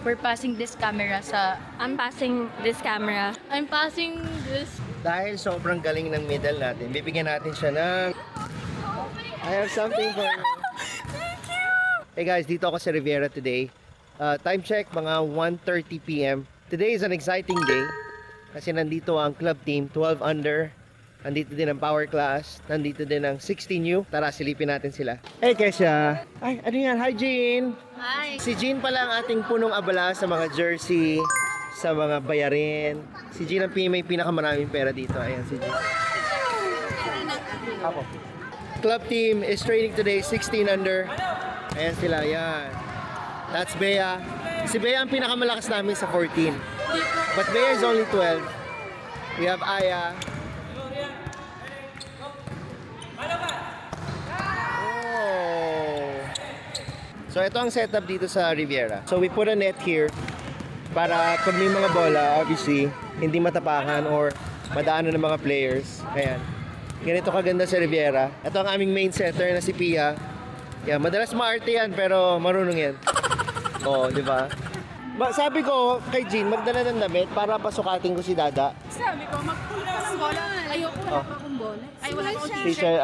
We're passing this camera sa... I'm passing this camera. I'm passing this... Dahil sobrang galing ng middle natin, bibigyan natin siya ng... I have something for you. Thank you! Hey guys, dito ako sa Riviera today. Time check, mga 1:30 p.m. Today is an exciting day kasi nandito ang club team, 12 under. Nandito din ang power class. Nandito din ang 16U. Tara, silipin natin sila. Hey, Kesha! Ay, ano yan? Hi, Jean! Hi! Si Jean pala ang ating punong abala sa mga jersey, sa mga bayarin. Si Jean ang may pinakamaraming pera dito. Ayan, si Jean. Ako. Club team is training today, 16 under. Ayan sila, yan. That's Bea. Si Bea ang pinakamalakas namin sa 14. But Bea is only 12. We have Aya. Oh. So ito ang setup dito sa Riviera. So we put a net here para pag may mga bola, obviously, hindi matapakan or madaanan ng mga players. Ayan. Ganito kaganda sa Riviera. Ito ang aming main setter na si Pia. Yeah, madalas maarte yan pero marunong yan. Oo, di ba? Sabi ko kay Jean, magdala ng damit para pasukatin ko si Dada. Sabi ko, magpunas bola. Ayoko, wala pa akong bola. Ay, wala akong T-shirt,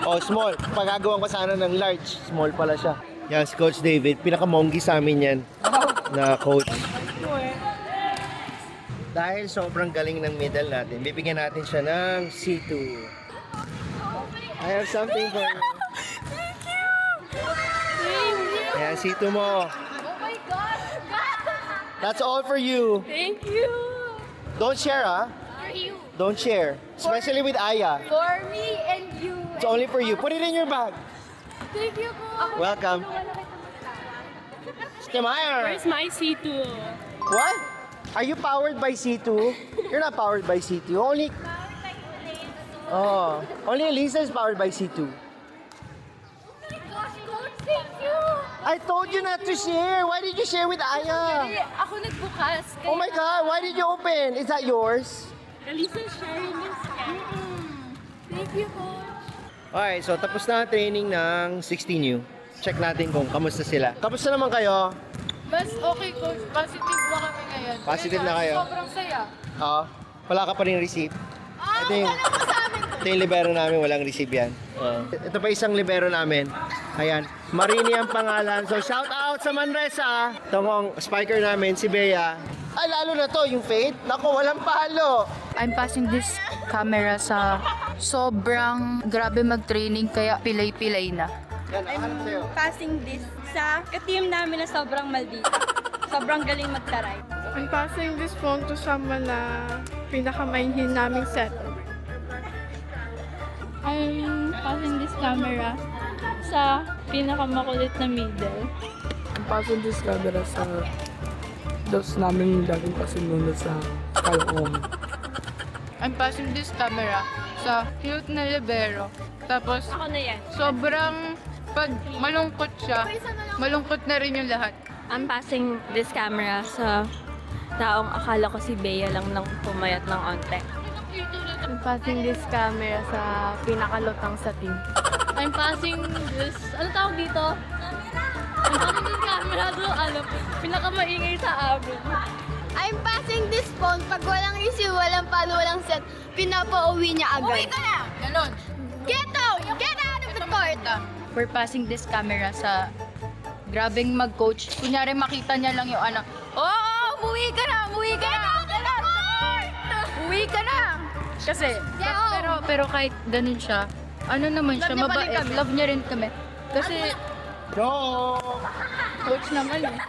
oh, small. Pagagawan ko sana ng large, small pala siya. Yan, si Coach David, pinaka-monggy sa amin yan na coach. Dahil sobrang galing ng middle natin, bibigyan natin siya ng C2. I have something for you. Thank you! Ayan, C2 mo. Oh my gosh! That's all for you. Thank you! Don't share, ah. For you. Don't share. Especially with Aya. For me and you. It's only for you. Put it in your bag. Thank you po. Welcome. Stemeyer. Where's my C2? What? Are you powered by C2? You're not powered by C2. Only Elisa is powered by C2. Gosh, Coach, thank you. I told you not to share. Why did you share with Aya? Ako nagbukas. Oh my God, why did you open? Is that yours? Elisa's sharing this Thank you, Coach. Alright, so tapos na ang training ng 16U. Check natin kung kamusta sila. Kamusta naman kayo? Mas okay, Coach. Positive na kami ngayon. Positive na kayo? Sobrang saya. Oo. Wala ka pa rin receipt. Ito yung, ito yung libero namin, walang receipt yan. Ito pa isang libero namin. Ayan. Marini ang pangalan. So shout out sa Manresa. Itong spiker namin, si Bea. Ay, lalo na to, yung Faith. Naku, walang palo. I'm passing this camera sa sobrang grabe mag-training kaya pilay-pilay na. Yan, nakahanap sa'yo. Passing this sa ka-team namin na sobrang maldita. Sobrang galing magtaray. I'm passing this phone to someone na pinakamainhin naming setup. I'm passing this camera sa pinakamakulit na middle. I'm passing this camera sa dos namin laging pasinunod sa Caloocan. I'm passing this camera sa cute na libero. Tapos, Ako na yan. sobrang pag malungkot siya, malungkot na rin yung lahat. I'm passing this camera sa taong akala ko si Bea lang nang pumayat ng onte. I'm passing this camera sa pinakalutang sa team. I'm passing this, ano tawag dito? I'm passing this camera to, pinakamaingay sa amin. I'm passing this phone. Pag walang issue, walang palo, walang set, pinapauwi niya agad. Uwi ka na! Ganon. Get out! Get out of the court! We're passing this camera sa grabing mag-coach. Kunyari makita niya lang yung anak. Umuwi ka na! Umuwi ka na! Uwi ka na! Kasi, pero kahit ganun siya, ano naman siya, mabait. Love niya rin kami. Kasi, Go! coach naman eh.